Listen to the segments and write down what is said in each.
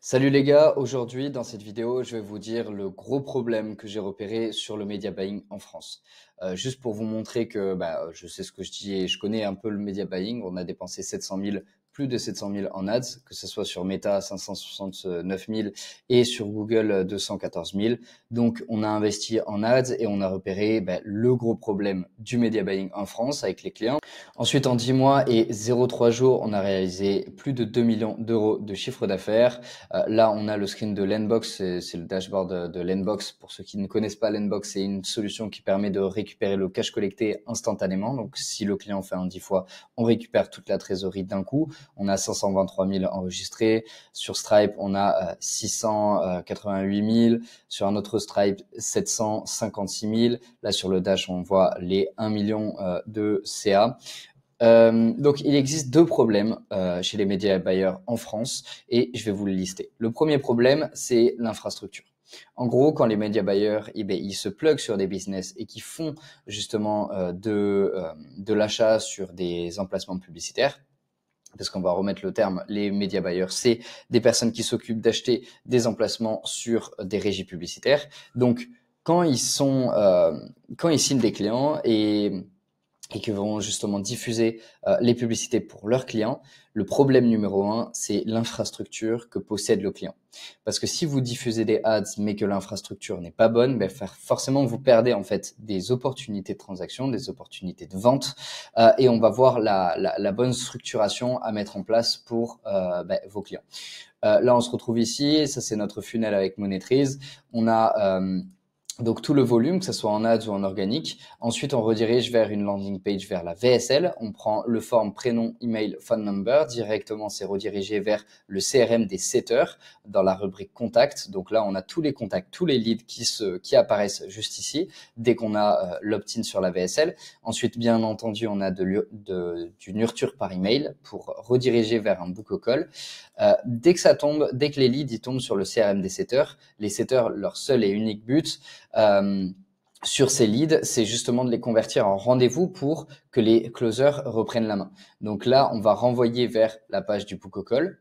Salut les gars, aujourd'hui dans cette vidéo, je vais vous dire le gros problème que j'ai repéré sur le media buying en France. Juste pour vous montrer que je sais ce que je dis et je connais un peu le media buying. On a dépensé 700 000, plus de 700 000 en ads, que ce soit sur Meta 569 000 et sur Google 214 000. Donc on a investi en ads et on a repéré le gros problème du media buying en France avec les clients. Ensuite, en 10 mois et 0,3 jours, on a réalisé plus de 2 millions d'euros de chiffre d'affaires. Là, on a le screen de Lenbox, c'est le dashboard de Lenbox. Pour ceux qui ne connaissent pas Lenbox, c'est une solution qui permet de récupérer le cash collecté instantanément. Donc, si le client fait un 10 fois, on récupère toute la trésorerie d'un coup. On a 523 000 enregistrés. Sur Stripe, on a 688 000. Sur un autre Stripe, 756 000. Là, sur le Dash, on voit les 1 million de CA. Donc, il existe deux problèmes chez les médias buyers en France et je vais vous le lister. Le premier problème, c'est l'infrastructure. En gros, quand les médias buyers, ils se pluguent sur des business et qui font justement de l'achat sur des emplacements publicitaires, parce qu'on va remettre le terme, les médias buyers, c'est des personnes qui s'occupent d'acheter des emplacements sur des régies publicitaires. Donc, quand ils signent des clients et qui vont justement diffuser les publicités pour leurs clients, le problème numéro un, c'est l'infrastructure que possède le client. Parce que si vous diffusez des ads mais que l'infrastructure n'est pas bonne, forcément vous perdez en fait des opportunités de transaction, des opportunités de vente, et on va voir la bonne structuration à mettre en place pour vos clients. Là, on se retrouve ici, ça c'est notre funnel avec Monetrize. On a donc tout le volume, que ce soit en ads ou en organique. Ensuite, on redirige vers une landing page, vers la VSL. On prend le form prénom, email, phone number. Directement, c'est redirigé vers le CRM des setters dans la rubrique contact. Donc là, on a tous les contacts, tous les leads qui apparaissent juste ici dès qu'on a l'opt-in sur la VSL. Ensuite, bien entendu, on a du nurture par email pour rediriger vers un book call. Dès que les leads ils tombent sur le CRM des setters, les setters, leur seul et unique but sur ces leads, c'est justement de les convertir en rendez-vous pour que les closers reprennent la main. Donc là, on va renvoyer vers la page du book call.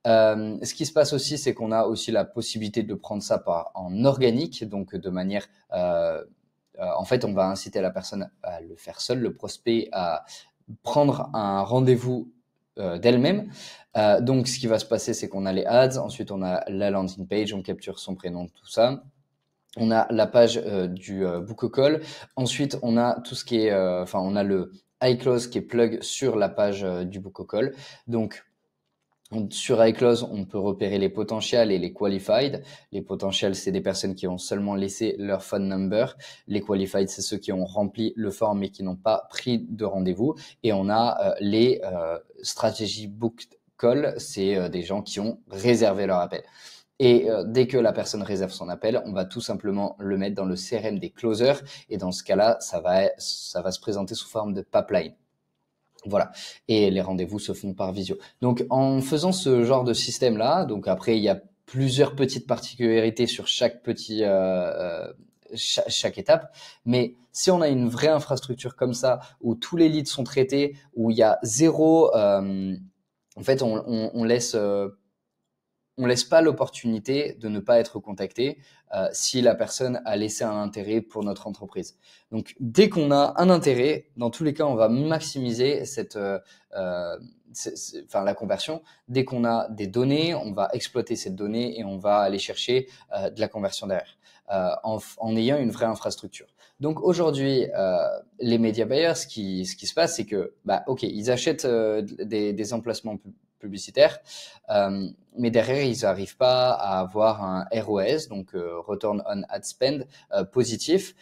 Ce qui se passe aussi, c'est qu'on a aussi la possibilité de prendre ça en organique, donc de manière en fait, on va inciter la personne à le faire seule, le prospect à prendre un rendez-vous d'elle-même. Donc, ce qui va se passer, c'est qu'on a les ads, ensuite on a la landing page, on capture son prénom, tout ça. On a la page du book call. Ensuite, on a tout ce qui est, on a le iClose qui est plug sur la page du book call. Donc, sur iClose, on peut repérer les potentiels et les qualified. Les potentiels, c'est des personnes qui ont seulement laissé leur phone number. Les qualified, c'est ceux qui ont rempli le form mais qui n'ont pas pris de rendez-vous. Et on a les stratégies booked call, c'est des gens qui ont réservé leur appel. Et dès que la personne réserve son appel, on va tout simplement le mettre dans le CRM des closers. Et dans ce cas-là, ça va se présenter sous forme de pipeline. Voilà. Et les rendez-vous se font par visio. Donc, en faisant ce genre de système-là, donc après, il y a plusieurs petites particularités sur chaque étape. Mais si on a une vraie infrastructure comme ça, où tous les leads sont traités, où il y a zéro, en fait, on laisse pas l'opportunité de ne pas être contacté si la personne a laissé un intérêt pour notre entreprise. Donc, dès qu'on a un intérêt, dans tous les cas, on va maximiser la conversion. Dès qu'on a des données, on va exploiter cette donnée et on va aller chercher de la conversion derrière en ayant une vraie infrastructure. Donc aujourd'hui, les médias buyers, ce qui se passe, c'est que, ils achètent des emplacements publicitaires, mais derrière, ils n'arrivent pas à avoir un ROS, donc Return on Ad Spend, positif.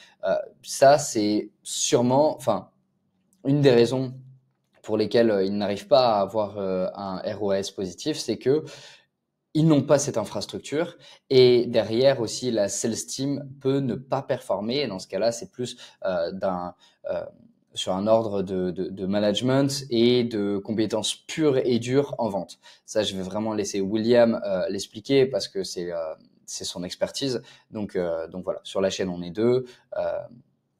Ça, c'est sûrement, une des raisons pour lesquelles ils n'arrivent pas à avoir un ROS positif, c'est que ils n'ont pas cette infrastructure et derrière aussi la sales team peut ne pas performer. Et dans ce cas-là, c'est plus sur un ordre de management et de compétences pures et dures en vente. Ça, je vais vraiment laisser William l'expliquer parce que c'est son expertise. Donc voilà, sur la chaîne, on est deux.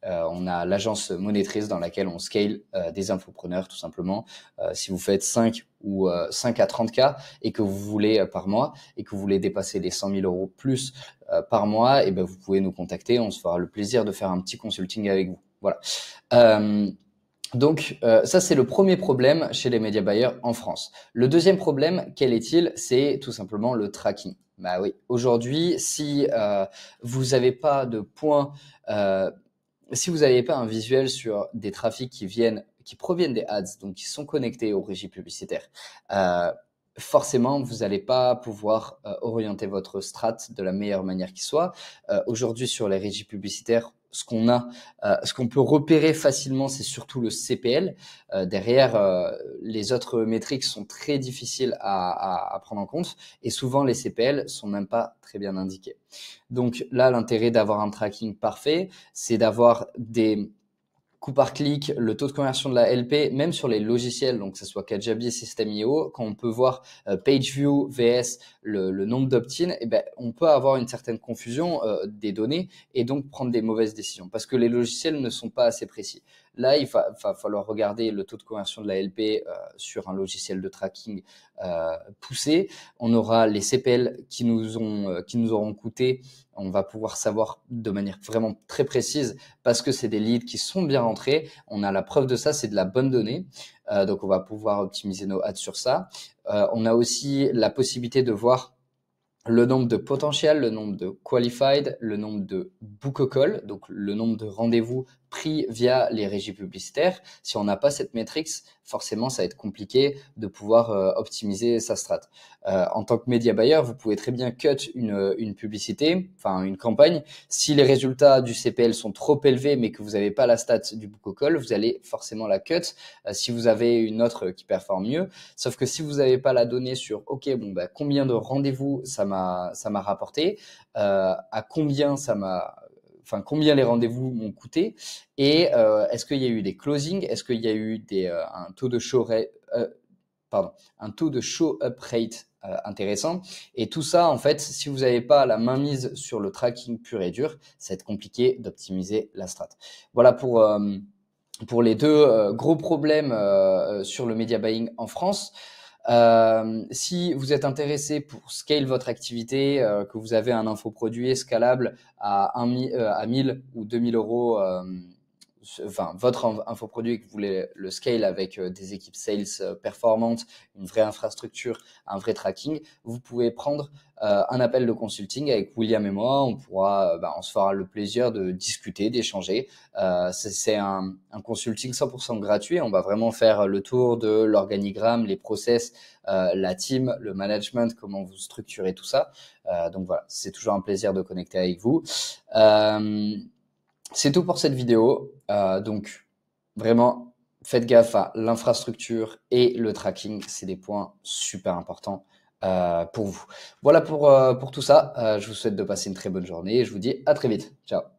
On a l'agence monétrice dans laquelle on scale des infopreneurs tout simplement. Si vous faites 5 à 30 k et que vous voulez par mois et que vous voulez dépasser les 100 000 euros plus par mois, et ben vous pouvez nous contacter. On se fera le plaisir de faire un petit consulting avec vous. Voilà. Donc ça, c'est le premier problème chez les média buyers en France. Le deuxième problème, quel est-il? C'est tout simplement le tracking. Bah oui, aujourd'hui, si vous n'avez pas de points, si vous n'avez pas un visuel sur des trafics qui proviennent des ads, donc qui sont connectés aux régies publicitaires, forcément, vous n'allez pas pouvoir orienter votre strat de la meilleure manière qui soit. Aujourd'hui, sur les régies publicitaires, ce qu'on peut repérer facilement, c'est surtout le CPL. Derrière, les autres métriques sont très difficiles à prendre en compte et souvent les CPL sont même pas très bien indiqués. Donc là, l'intérêt d'avoir un tracking parfait, c'est d'avoir des coût par clic, le taux de conversion de la LP, même sur les logiciels, donc que ce soit Kajabi, System.io, quand on peut voir page view vs le nombre d'opt-in, eh ben, on peut avoir une certaine confusion des données et donc prendre des mauvaises décisions parce que les logiciels ne sont pas assez précis. Là, il va falloir regarder le taux de conversion de la LP sur un logiciel de tracking poussé. On aura les CPL qui nous auront coûté. On va pouvoir savoir de manière vraiment très précise parce que c'est des leads qui sont bien rentrés. On a la preuve de ça, c'est de la bonne donnée. Donc, on va pouvoir optimiser nos ads sur ça. On a aussi la possibilité de voir le nombre de potentiels, le nombre de qualified, le nombre de book a call, donc le nombre de rendez-vous pris via les régies publicitaires. Si on n'a pas cette métrique, forcément, ça va être compliqué de pouvoir optimiser sa strat. En tant que média buyer, vous pouvez très bien cut une publicité, enfin une campagne. Si les résultats du CPL sont trop élevés, mais que vous n'avez pas la stat du book a call, vous allez forcément la cut. Si vous avez une autre qui performe mieux, sauf que si vous n'avez pas la donnée sur, ok, bon, bah, combien de rendez-vous ça m'a rapporté, à combien combien les rendez-vous m'ont coûté et est-ce qu'il y a eu des closings, est-ce qu'il y a eu un taux de show up rate intéressant. Et tout ça, en fait, si vous n'avez pas la main mise sur le tracking pur et dur, ça va être compliqué d'optimiser la strat. Voilà pour les deux gros problèmes sur le media buying en France. Si vous êtes intéressé pour scale votre activité, que vous avez un infoproduit scalable à 1000 ou 2000 euros, votre infoproduit, que vous voulez le scale avec des équipes sales performantes, une vraie infrastructure, un vrai tracking, vous pouvez prendre un appel de consulting avec William et moi. On se fera le plaisir de discuter, d'échanger. C'est un consulting 100% gratuit. On va vraiment faire le tour de l'organigramme, les process, la team, le management, comment vous structurez tout ça. Donc voilà, c'est toujours un plaisir de connecter avec vous. C'est tout pour cette vidéo. Donc, vraiment, faites gaffe à l'infrastructure et le tracking. C'est des points super importants pour vous. Voilà pour tout ça. Je vous souhaite de passer une très bonne journée et je vous dis à très vite. Ciao.